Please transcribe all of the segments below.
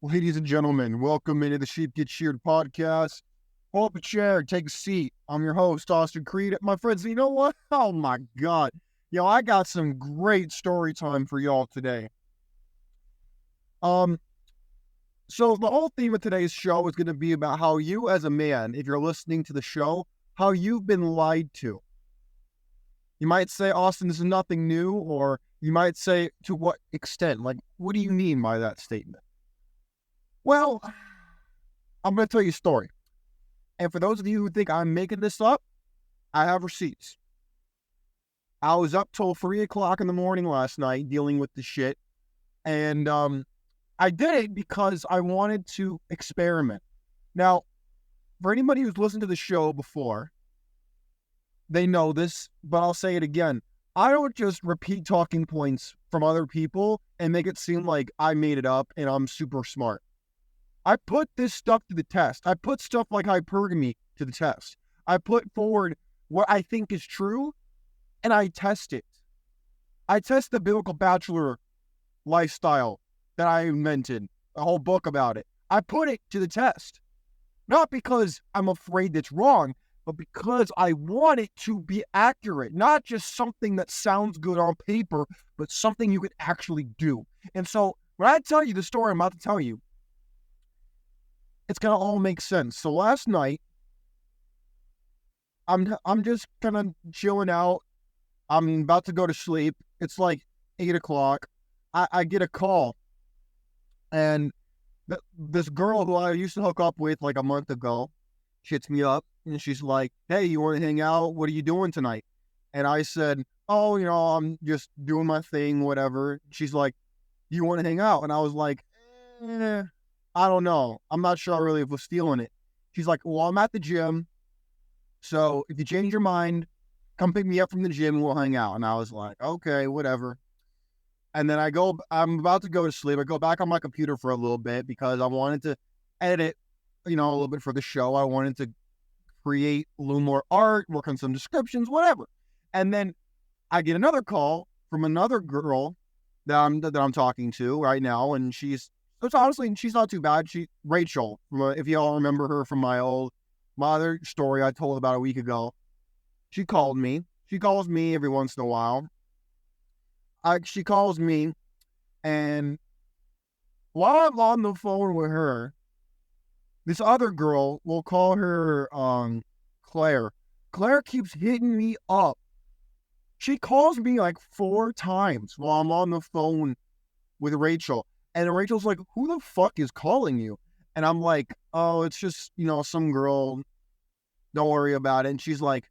Ladies and gentlemen, welcome into the Sheep Get Sheared Podcast. Pull up a chair, take a seat. I'm your host, Austin Creed. My friends, you know what? Oh my God. I got some great story time for y'all today. So the whole theme of today's show is going to be about how you as a man, if you're listening to the show, how you've been lied to. You might say, Austin, this is nothing new, or you might say, to what extent? Like, what do you mean by that statement? Well, I'm going to tell you a story. And for those of you who think I'm making this up, I have receipts. I was up till 3 o'clock in the morning last night dealing with the shit. And I did it because I wanted to experiment. Now, for anybody who's listened to the show before, they know this, but I'll say it again. I don't just repeat talking points from other people and make it seem like I made it up and I'm super smart. I put this stuff to the test. I put stuff like hypergamy to the test. I put forward what I think is true, and I test it. I test the biblical bachelor lifestyle that I invented, a whole book about it. I put it to the test. Not because I'm afraid it's wrong, but because I want it to be accurate. Not just something that sounds good on paper, but something you could actually do. And so when I tell you the story I'm about to tell you, it's going to all make sense. So last night, I'm just kind of chilling out. I'm about to go to sleep. It's like 8 o'clock. I get a call. And this girl who I used to hook up with like a month ago, she hits me up. And she's like, hey, you want to hang out? What are you doing tonight? And I said, oh, I'm just doing my thing, whatever. She's like, you want to hang out? And I was like, I don't know. I'm not sure really if we're stealing it. She's like, well, I'm at the gym. So if you change your mind, come pick me up from the gym and we'll hang out. And I was like, okay, whatever. And then I'm about to go to sleep. I go back on my computer for a little bit because I wanted to edit, a little bit for the show. I wanted to create a little more art, work on some descriptions, whatever. And then I get another call from another girl that I'm talking to right now. And she's not too bad. Rachel, if y'all remember her from my other story I told about a week ago. She called me. She calls me every once in a while. She calls me, and while I'm on the phone with her, this other girl, we'll call her Claire. Claire keeps hitting me up. She calls me like 4 times while I'm on the phone with Rachel. And Rachel's like, who the fuck is calling you? And I'm like, oh, it's just, some girl. Don't worry about it. And she's like,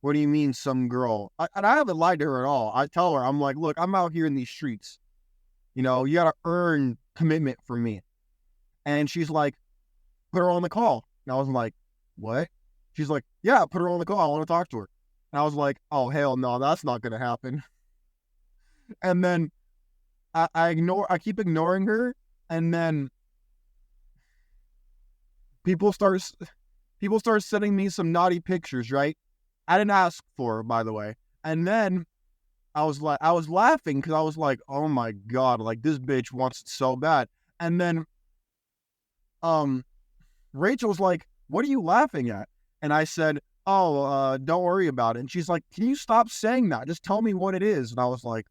what do you mean some girl? And I haven't lied to her at all. I tell her, I'm like, look, I'm out here in these streets. You got to earn commitment from me. And she's like, put her on the call. And I was like, what? She's like, yeah, put her on the call. I want to talk to her. And I was like, oh, hell no, that's not going to happen. And then I keep ignoring her, and then people start sending me some naughty pictures, right? I didn't ask for it, by the way. And then I was laughing because I was like, oh my God, like this bitch wants it so bad. And then Rachel's like, what are you laughing at? And I said, oh, don't worry about it. And she's like, can you stop saying that? Just tell me what it is. And I was like,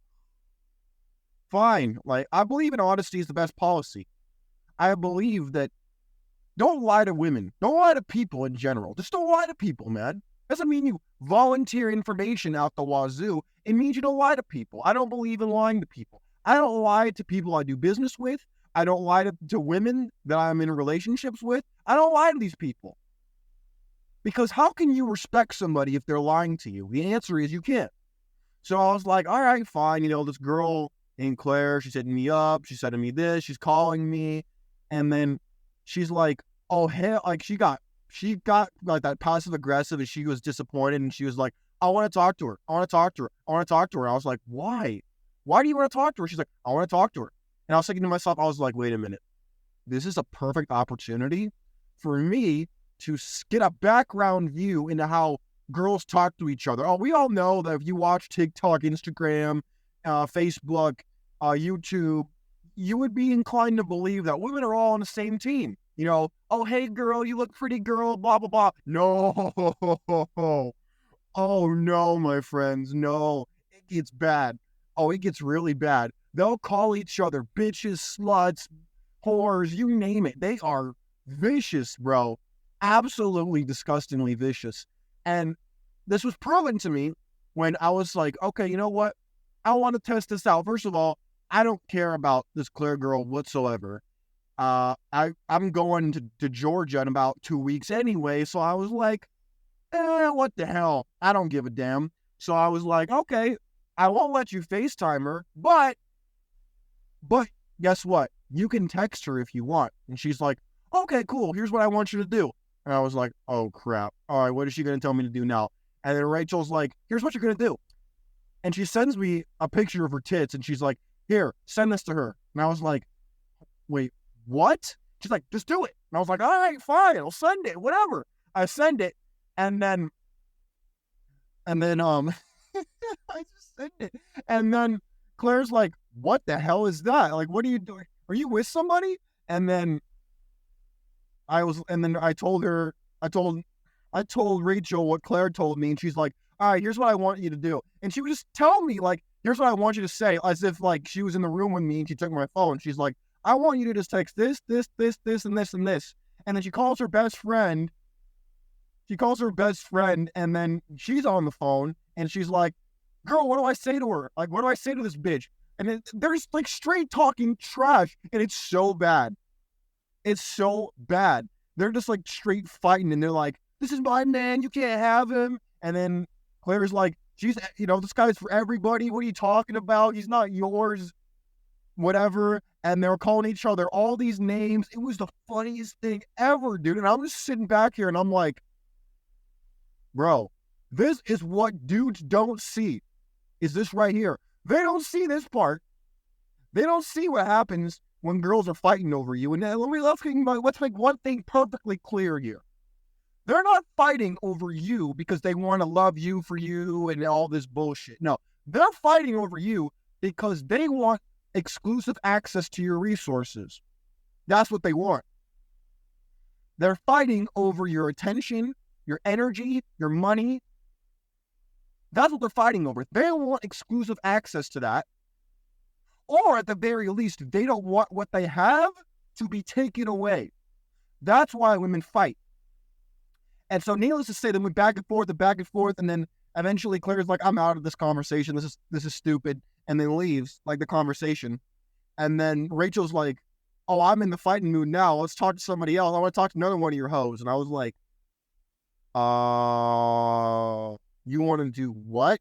fine. Like, I believe in honesty is the best policy. I believe that don't lie to women. Don't lie to people in general. Just don't lie to people, man. Doesn't mean you volunteer information out the wazoo. It means you don't lie to people. I don't believe in lying to people. I don't lie to people I do business with. I don't lie to women that I'm in relationships with. I don't lie to these people. Because how can you respect somebody if they're lying to you? The answer is you can't. So I was like, all right, fine. this girl named Claire, she's hitting me up. She's sending me this. She's calling me. And then she's like, oh, hell, like she got like that passive aggressive, and she was disappointed, and she was like, I want to talk to her. I want to talk to her. I want to talk to her. I was like, why? Why do you want to talk to her? She's like, I want to talk to her. And I was thinking to myself, I was like, wait a minute. This is a perfect opportunity for me to get a background view into how girls talk to each other. Oh, we all know that if you watch TikTok, Instagram, Facebook, YouTube, you would be inclined to believe that women are all on the same team. You know, oh, hey, girl, you look pretty, girl, blah, blah, blah. No. Oh, no, my friends, no. It gets bad. Oh, it gets really bad. They'll call each other bitches, sluts, whores, you name it. They are vicious, bro. Absolutely disgustingly vicious. And this was proven to me when I was like, okay, you know what? I want to test this out. First of all, I don't care about this Claire girl whatsoever. I'm going to Georgia in about 2 weeks anyway, so I was like, what the hell? I don't give a damn. So I was like, okay, I won't let you FaceTime her, but guess what? You can text her if you want. And she's like, okay, cool. Here's what I want you to do. And I was like, oh, crap. All right, what is she going to tell me to do now? And then Rachel's like, here's what you're going to do. And she sends me a picture of her tits, and she's like, here, send this to her. And I was like, wait, what? She's like, just do it. And I was like, all right, fine, I'll send it, whatever. I send it, and then I just sent it. And then Claire's like, what the hell is that? Like, what are you doing? Are you with somebody? And then I told Rachel what Claire told me, and she's like, all right, here's what I want you to do. And she would just tell me, like, here's what I want you to say, as if, like, she was in the room with me and she took my phone. She's like, I want you to just text this, and this, and this. And then she calls her best friend. And then she's on the phone, and she's like, girl, what do I say to her? Like, what do I say to this bitch? And they're just, like, straight talking trash, and it's so bad. It's so bad. They're just, like, straight fighting, and they're like, this is my man, you can't have him. And then Claire's like, this guy's for everybody. What are you talking about? He's not yours. Whatever. And they were calling each other all these names. It was the funniest thing ever, dude. And I'm just sitting back here and I'm like, bro, this is what dudes don't see. Is this right here? They don't see this part. They don't see what happens when girls are fighting over you. And let's make one thing perfectly clear here. They're not fighting over you because they want to love you for you and all this bullshit. No, they're fighting over you because they want exclusive access to your resources. That's what they want. They're fighting over your attention, your energy, your money. That's what they're fighting over. They want exclusive access to that. Or at the very least, they don't want what they have to be taken away. That's why women fight. And so needless to say, they went back and forth, and then eventually Claire's like, I'm out of this conversation. This is stupid. And then leaves, like, the conversation. And then Rachel's like, oh, I'm in the fighting mood now. Let's talk to somebody else. I want to talk to another one of your hoes. And I was like, you want to do what?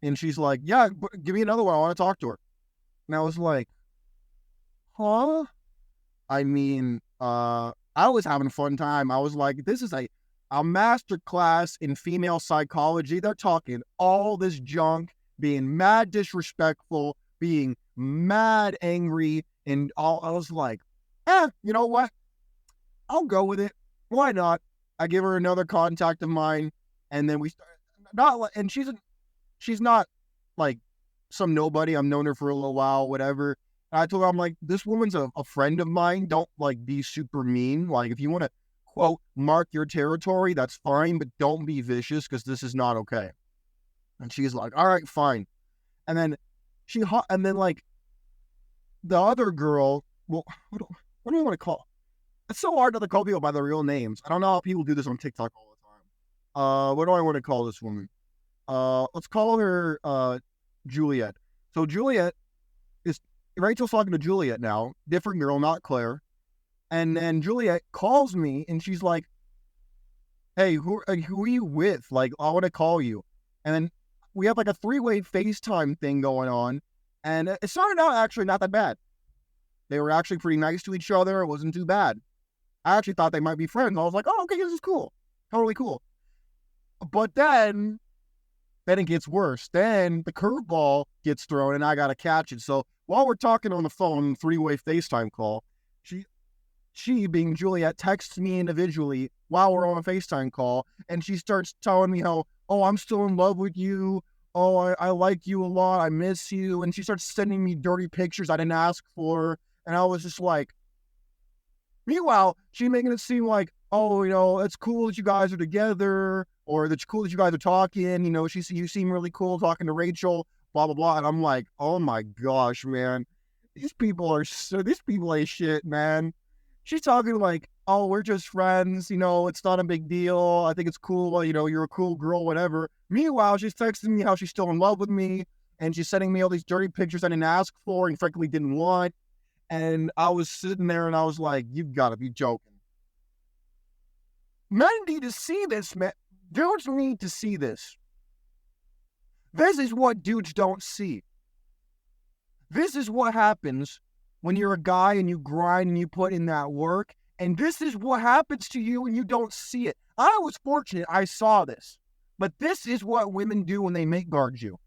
And she's like, yeah, give me another one. I want to talk to her. And I was like, huh? I mean, I was having a fun time. I was like, this is a master class in female psychology. They're talking all this junk, being mad disrespectful, being mad angry, and all. I was like, you know what? I'll go with it. Why not? I give her another contact of mine, and then we start. And she's not like some nobody. I've known her for a little while, whatever. And I told her, I'm like, this woman's a friend of mine. Don't, like, be super mean. Like, if you want to, quote, mark your territory, that's fine, but don't be vicious because this is not okay. And she's like, all right, fine. And then like, the other girl, well, what do I want to call? It's so hard not to call people by their real names. I don't know how people do this on TikTok all the time. What do I want to call this woman? Let's call her Juliet. So Juliet Rachel's talking to Juliet now, different girl, not Claire. And then Juliet calls me and she's like, hey, who are you with? Like, I want to call you. And then we have like a 3-way FaceTime thing going on. And it started out actually not that bad. They were actually pretty nice to each other. It wasn't too bad. I actually thought they might be friends. I was like, oh, okay, this is cool. Totally cool. But then it gets worse. Then the curveball gets thrown and I got to catch it. So while we're talking on the phone, 3-way FaceTime call, she being Juliet texts me individually while we're on a FaceTime call. And she starts telling me how, oh, I'm still in love with you. oh, I like you a lot. I miss you. And she starts sending me dirty pictures I didn't ask for. And I was just like, meanwhile, she making it seem like, oh, it's cool that you guys are together, or that's cool that you guys are talking. You seem really cool talking to Rachel, blah, blah, blah. And I'm like, oh my gosh, man. These people ain't shit, man. She's talking like, oh, we're just friends. It's not a big deal. I think it's cool. You're a cool girl, whatever. Meanwhile, she's texting me how she's still in love with me. And she's sending me all these dirty pictures I didn't ask for and frankly didn't want. And I was sitting there and I was like, you've got to be joking. Men need to see this, man. Dudes need to see this. This is what dudes don't see. This is what happens when you're a guy and you grind and you put in that work. And this is what happens to you when you don't see it. I was fortunate I saw this. But this is what women do when they make guard you.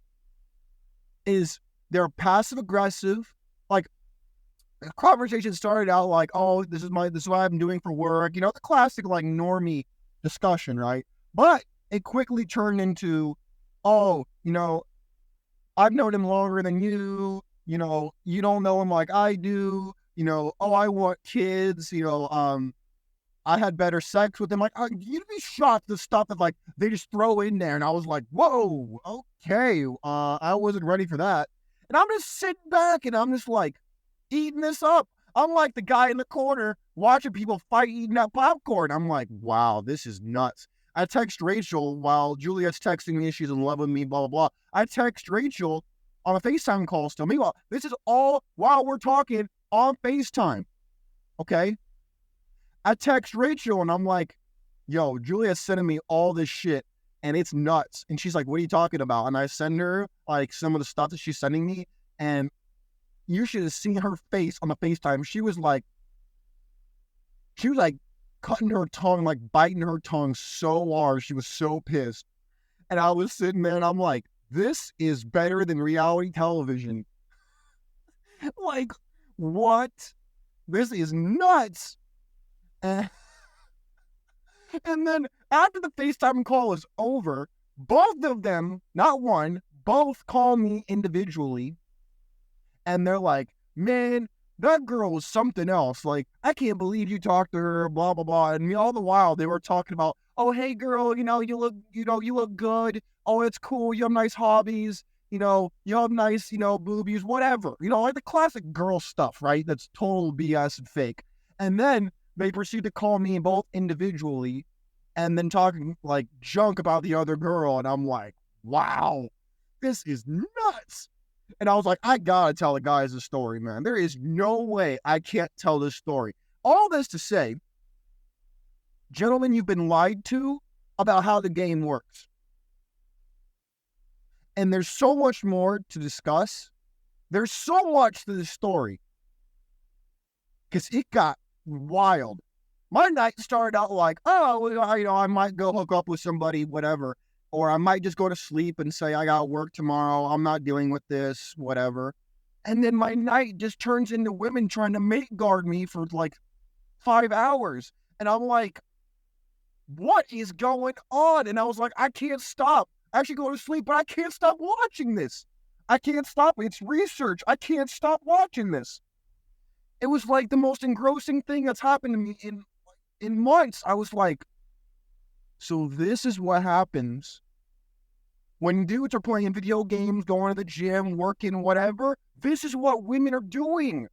Is they're passive aggressive. Like, the conversation started out like, oh, this is what I'm doing for work. The classic like normie discussion, right? But it quickly turned into, oh, I've known him longer than you. You don't know him like I do. Oh, I want kids. I had better sex with him. Like, you'd be shocked the stuff that like they just throw in there. And I was like, whoa, okay. I wasn't ready for that. And I'm just sitting back and I'm just like eating this up. I'm like the guy in the corner watching people fight eating that popcorn. I'm like, wow, this is nuts. I text Rachel while Juliet's texting me. She's in love with me, blah, blah, blah. I text Rachel on a FaceTime call still. Meanwhile, this is all while we're talking on FaceTime. Okay? I text Rachel and I'm like, yo, Juliet's sending me all this shit and it's nuts. And she's like, what are you talking about? And I send her like some of the stuff that she's sending me, and you should have seen her face on the FaceTime. She was like cutting her tongue, like biting her tongue so hard. She was so pissed. And I was sitting there and I'm like, this is better than reality television. Like, what? This is nuts. And then after the FaceTime call is over, both of them, not one, both call me individually. And they're like, man, that girl was something else. Like, I can't believe you talked to her, blah, blah, blah. And all the while they were talking about, oh, hey girl, you look good. Oh, it's cool. You have nice hobbies. You have nice, boobies, whatever. Like the classic girl stuff, right? That's total BS and fake. And then they proceed to call me both individually and then talking like junk about the other girl. And I'm like, wow, this is nuts. And I was like, I gotta tell the guys this story, man. There is no way I can't tell this story. All this to say, gentlemen, you've been lied to about how the game works. And there's so much more to discuss. There's so much to this story. Because it got wild. My night started out like, oh, I might go hook up with somebody, whatever. Or I might just go to sleep and say, I got work tomorrow. I'm not dealing with this, whatever. And then my night just turns into women trying to mate guard me for like 5 hours. And I'm like, what is going on? And I was like, I can't stop. I actually go to sleep, but I can't stop watching this. I can't stop. It's research. I can't stop watching this. It was like the most engrossing thing that's happened to me in months. I was like, so this is what happens when dudes are playing video games, going to the gym, working, whatever. This is what women are doing.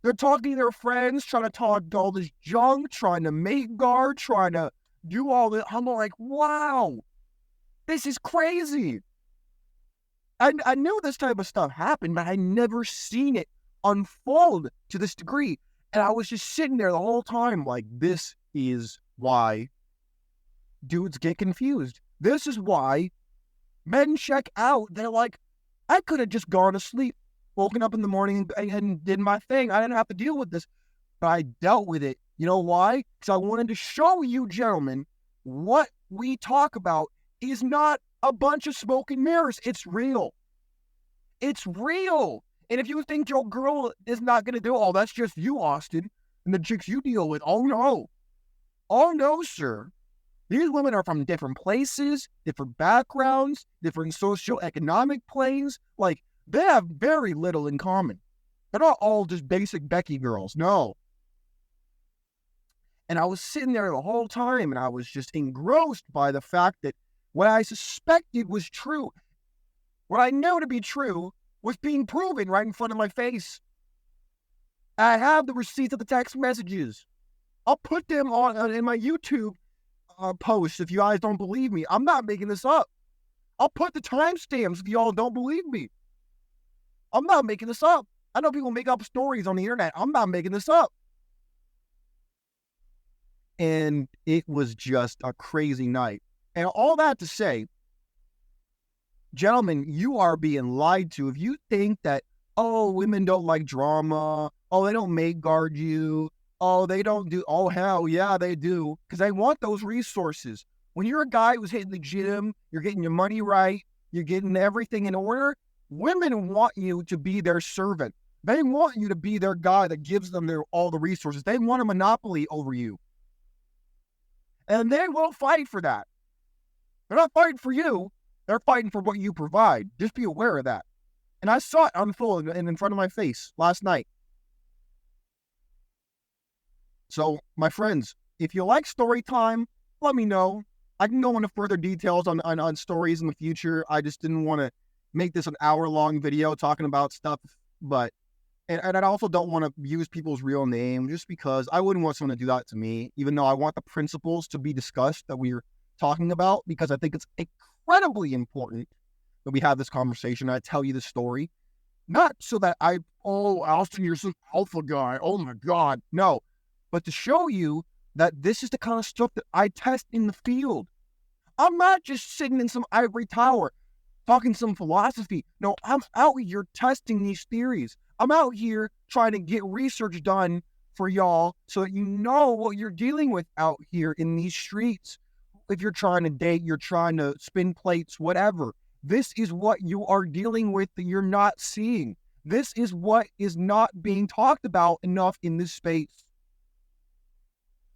They're talking to their friends, trying to talk all this junk, trying to mate guard, trying to do all this. I'm like, wow, this is crazy. I knew this type of stuff happened, but I never seen it unfold to this degree. And I was just sitting there the whole time like, this is why dudes get confused. This is why men check out. They're like, I could have just gone to sleep, woken up in the morning and did my thing. I didn't have to deal with this, but I dealt with it. You know why? Because I wanted to show you, gentlemen, what we talk about is not a bunch of smoke and mirrors. It's real. It's real. And if you think your girl is not going to do all, that's just you, Austin, and the chicks you deal with. Oh, no. Oh, no, sir. These women are from different places, different backgrounds, different socioeconomic planes. Like, they have very little in common. They're not all just basic Becky girls. No. And I was sitting there the whole time, and I was just engrossed by the fact that what I suspected was true, what I knew to be true, was being proven right in front of my face. I have the receipts of the text messages. I'll put them on in my YouTube post if you guys don't believe me. I'm not making this up. I'll put the timestamps if y'all don't believe me. I'm not making this up. I know people make up stories on the internet. I'm not making this up. And it was just a crazy night. And all that to say, gentlemen, you are being lied to. If you think that, oh, women don't like drama, oh, they don't make guard you, oh, they don't do, oh, hell yeah, they do, because they want those resources. When you're a guy who's hitting the gym, you're getting your money right, you're getting everything in order, women want you to be their servant. They want you to be their guy that gives them all the resources. They want a monopoly over you. And they will fight for that. They're not fighting for you. They're fighting for what you provide. Just be aware of that. And I saw it unfold in front of my face last night. So, my friends, if you like story time, let me know. I can go into further details on stories in the future. I just didn't want to make this an hour-long video talking about stuff. But, and I also don't want to use people's real name just because I wouldn't want someone to do that to me, even though I want the principles to be discussed that we're talking about, because I think it's incredibly important that we have this conversation. I tell you the story, not so that Austin, you're some alpha guy. Oh my God. No, but to show you that this is the kind of stuff that I test in the field. I'm not just sitting in some ivory tower talking some philosophy. No, I'm out here testing these theories. I'm out here trying to get research done for y'all so that you know what you're dealing with out here in these streets. If you're trying to date, you're trying to spin plates, whatever. This is what you are dealing with that you're not seeing. This is what is not being talked about enough in this space.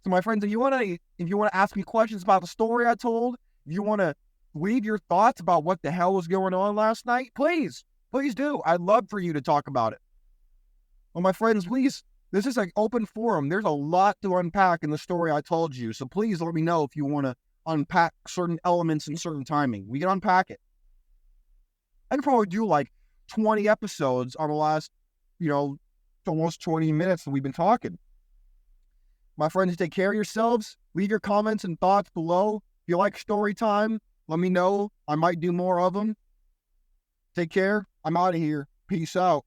So my friends, if you want to ask me questions about the story I told, if you want to leave your thoughts about what the hell was going on last night, please do. I'd love for you to talk about it. Well, my friends, please, this is an open forum. There's a lot to unpack in the story I told you. So please let me know if you want to unpack certain elements in certain timing. We can unpack it. I can probably do like 20 episodes on the last, almost 20 minutes that we've been talking. My friends, take care of yourselves. Leave your comments and thoughts below. If you like story time, let me know. I might do more of them. Take care. I'm out of here. Peace out.